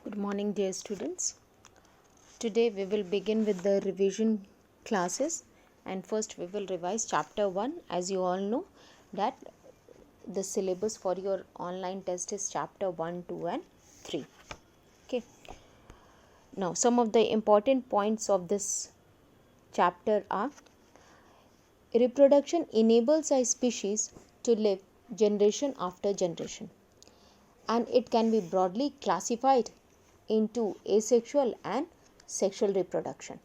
Good morning, dear students. Today we will begin with the revision classes, and first we will revise chapter 1. As you all know that the syllabus for your online test is chapter 1, 2 and 3. Okay. Now some of the important points of this chapter are: reproduction enables a species to live generation after generation, and it can be broadly classified into asexual and sexual reproduction.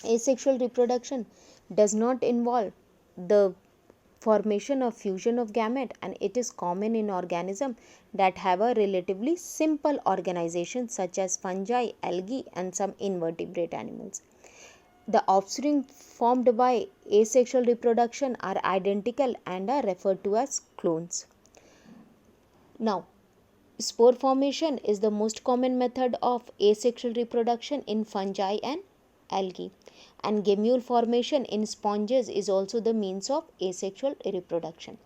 Asexual reproduction does not involve the formation or fusion of gamete, and it is common in organisms that have a relatively simple organization such as fungi, algae and some invertebrate animals. The offspring formed by asexual reproduction are identical and are referred to as clones. Now, spore formation is the most common method of asexual reproduction in fungi and algae, and gamule formation in sponges is also the means of asexual reproduction.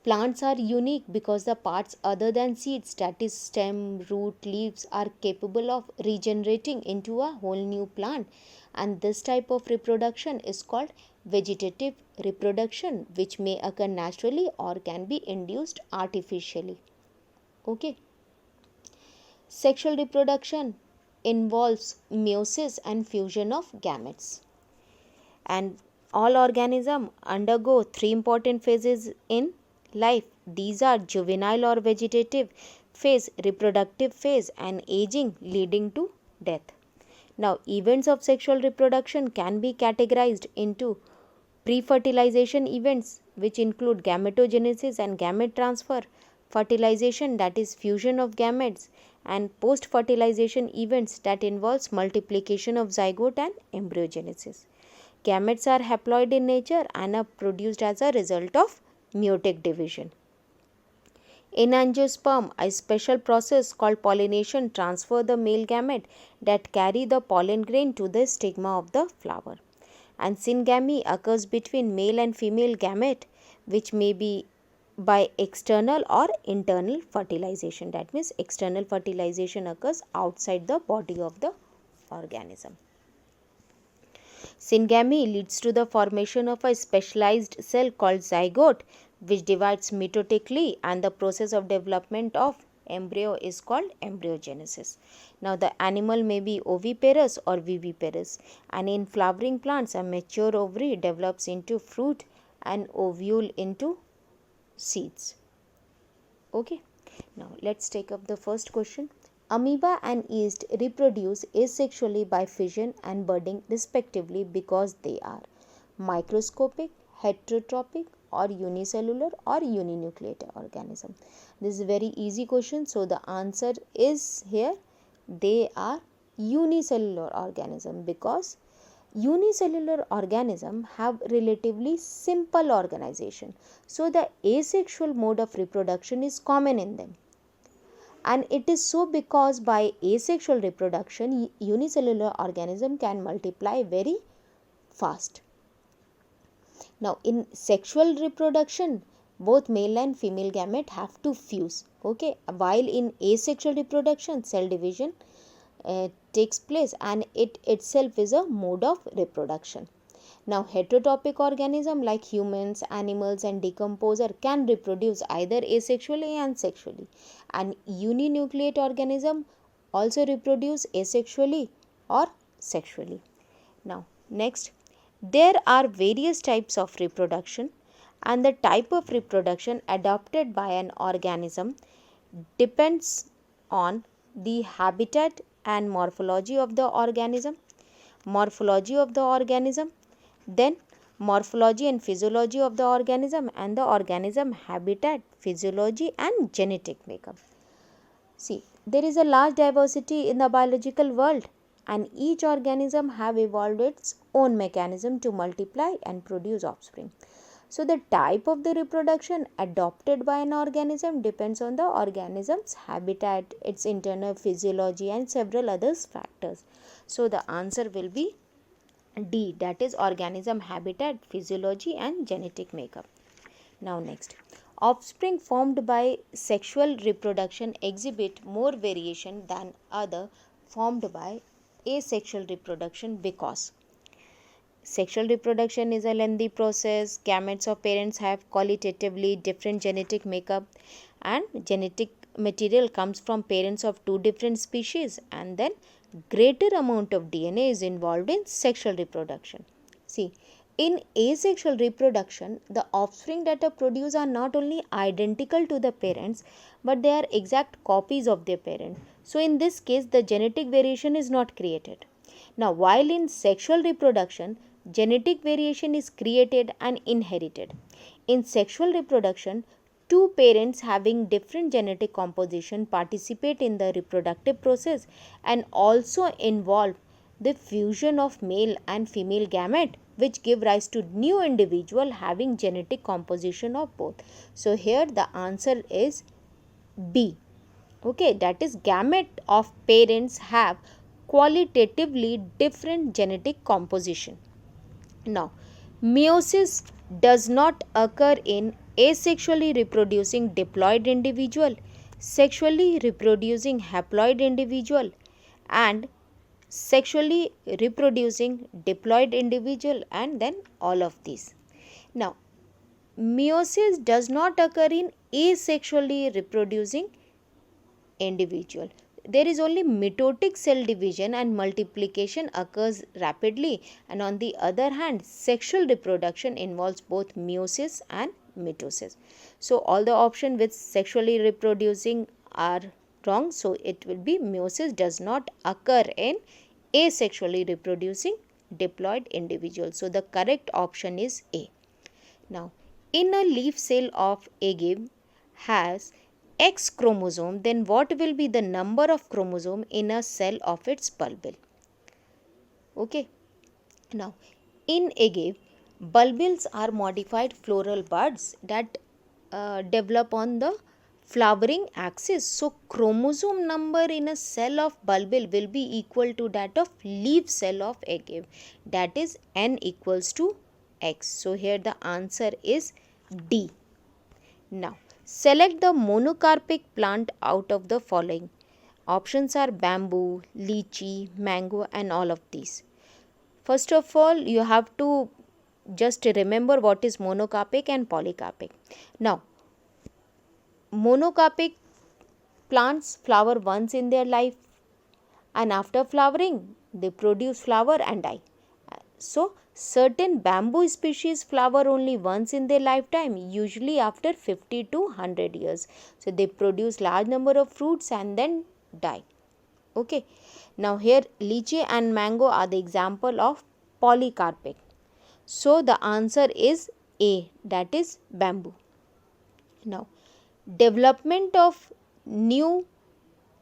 Plants are unique because the parts other than seeds, that is stem, root, leaves, are capable of regenerating into a whole new plant, and this type of reproduction is called vegetative reproduction, which may occur naturally or can be induced artificially. Okay. Sexual reproduction involves meiosis and fusion of gametes, and all organisms undergo three important phases in life. These are juvenile or vegetative phase, reproductive phase and aging leading to death. Now, events of sexual reproduction can be categorized into pre-fertilization events, which include gametogenesis and gamete transfer, fertilization, that is fusion of gametes, and post-fertilization events that involves multiplication of zygote and embryogenesis. Gametes are haploid in nature and are produced as a result of meiotic division. In angiosperm, a special process called pollination transfers the male gamete that carry the pollen grain to the stigma of the flower. And syngamy occurs between male and female gamete, which may be by external or internal fertilization. That means external fertilization occurs outside the body of the organism. Syngamy leads to the formation of a specialized cell called zygote, which divides mitotically, and the process of development of embryo is called embryogenesis. Now, the animal may be oviparous or viviparous, and in flowering plants, a mature ovary develops into fruit and ovule into seeds. Okay. Now, let's take up the first question. Amoeba and yeast reproduce asexually by fission and budding respectively because they are microscopic, heterotrophic or unicellular or uninucleate organism. This is a very easy question, so the answer is here, they are unicellular organism, because unicellular organisms have relatively simple organization, so the asexual mode of reproduction is common in them. And it is so because by asexual reproduction, unicellular organism can multiply very fast. Now, in sexual reproduction, both male and female gamete have to fuse. Okay, while in asexual reproduction, cell division takes place, and it itself is a mode of reproduction. Now, heterotrophic organisms like humans, animals and decomposer can reproduce either asexually and sexually, and uninucleate organisms also reproduce asexually or sexually. Now, next, there are various types of reproduction, and the type of reproduction adopted by an organism depends on the habitat and morphology of the organism, then morphology and physiology of the organism, and the organism habitat, physiology and genetic makeup. See, there is a large diversity in the biological world, and each organism have evolved its own mechanism to multiply and produce offspring. So the type of the reproduction adopted by an organism depends on the organism's habitat, its internal physiology and several other factors. So the answer will be D, that is organism habitat, physiology and genetic makeup. Now next, Offspring formed by sexual reproduction exhibit more variation than other formed by asexual reproduction because sexual reproduction is a lengthy process. Gametes of parents have qualitatively different genetic makeup, and genetic material comes from parents of two different species, and then greater amount of DNA is involved in sexual reproduction. See, in asexual reproduction, the offspring that are produced are not only identical to the parents, but they are exact copies of their parent. So in this case, the genetic variation is not created. Now, while in sexual reproduction, genetic variation is created and inherited. In sexual reproduction, two parents having different genetic composition participate in the reproductive process and also involve the fusion of male and female gamete, which give rise to new individual having genetic composition of both. So here the answer is B. Okay, that is gamete of parents have qualitatively different genetic composition. Now, meiosis does not occur in asexually reproducing diploid individual, sexually reproducing haploid individual, and sexually reproducing diploid individual, and then all of these. Now, meiosis does not occur in asexually reproducing individual. There is only mitotic cell division and multiplication occurs rapidly, and on the other hand, sexual reproduction involves both meiosis and mitosis. So all the options with sexually reproducing are wrong. So it will be meiosis does not occur in asexually reproducing diploid individual. So the correct option is A. Now, in a leaf cell of agave has X chromosome, then what will be the number of chromosome in a cell of its bulbil? Okay. Now, in agave, bulbils are modified floral buds that develop on the flowering axis. So, chromosome number in a cell of bulbil will be equal to that of leaf cell of agave. That is N equals to X. So, here the answer is D. Now, select the monocarpic plant out of the following. Options are bamboo, lychee, mango, and all of these. First of all, you have to just remember what is monocarpic and polycarpic. Now, monocarpic plants flower once in their life, and after flowering, they produce flower and die. So, certain bamboo species flower only once in their lifetime, usually after 50 to 100 years. So, they produce large number of fruits and then die. Okay. Now, here lychee and mango are the example of polycarpic. So, the answer is A, that is bamboo. Now, development of new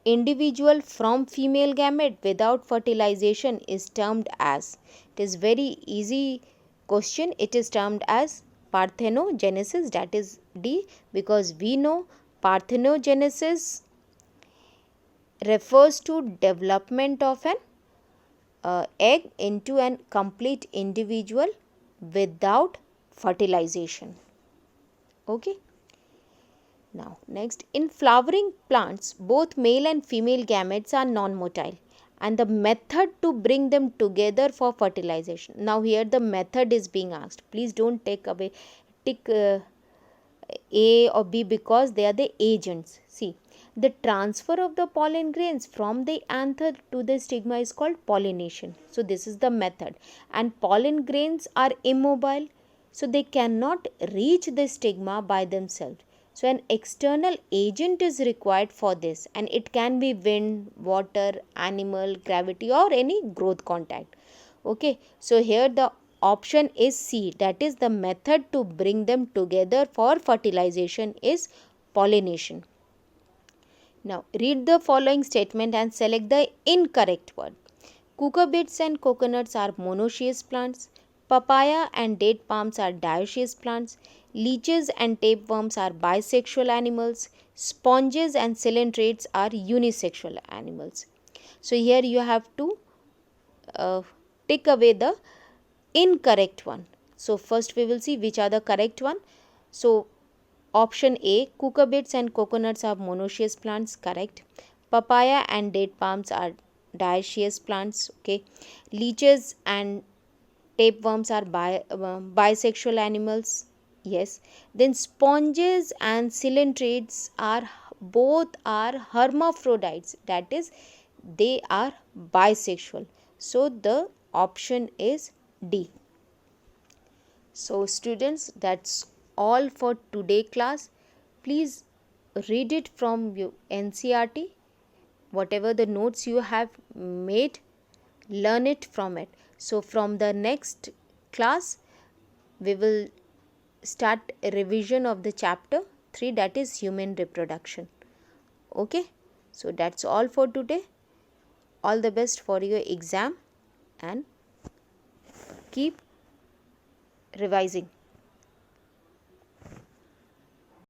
individual from female gamete without fertilization is termed as, it is very easy question, it is termed as parthenogenesis, that is D, because we know parthenogenesis refers to development of an egg into an complete individual without fertilization. Okay. Now, next, in flowering plants, both male and female gametes are non-motile, and the method to bring them together for fertilization. Now, here the method is being asked. Please don't tick A or B because they are the agents. See, the transfer of the pollen grains from the anther to the stigma is called pollination. So, this is the method, and pollen grains are immobile, so they cannot reach the stigma by themselves. So, an external agent is required for this, and it can be wind, water, animal, gravity, or any growth contact. Okay. So, here the option is C, that is the method to bring them together for fertilization is pollination. Now, read the following statement and select the incorrect word. Cucurbits and coconuts are monoecious plants. Papaya and date palms are dioecious plants. Leeches and tapeworms are bisexual animals. Sponges and colyndrites are unisexual animals. So, here you have to take away the incorrect one. So, first we will see which are the correct one. So, Option A, cucurbits and coconuts are monoecious plants, correct. Papaya and date palms are dioecious plants, okay. Leeches and tapeworms are bisexual animals, yes. Then sponges and cotyledons are both are hermaphrodites, that is they are bisexual. So the option is D. So students, that's all for today class. Please read it from your NCERT. Whatever the notes you have made, learn it from it. So from the next class, we will start a revision of the chapter 3, that is human reproduction. Okay. So that's all for today. All the best for your exam and keep revising.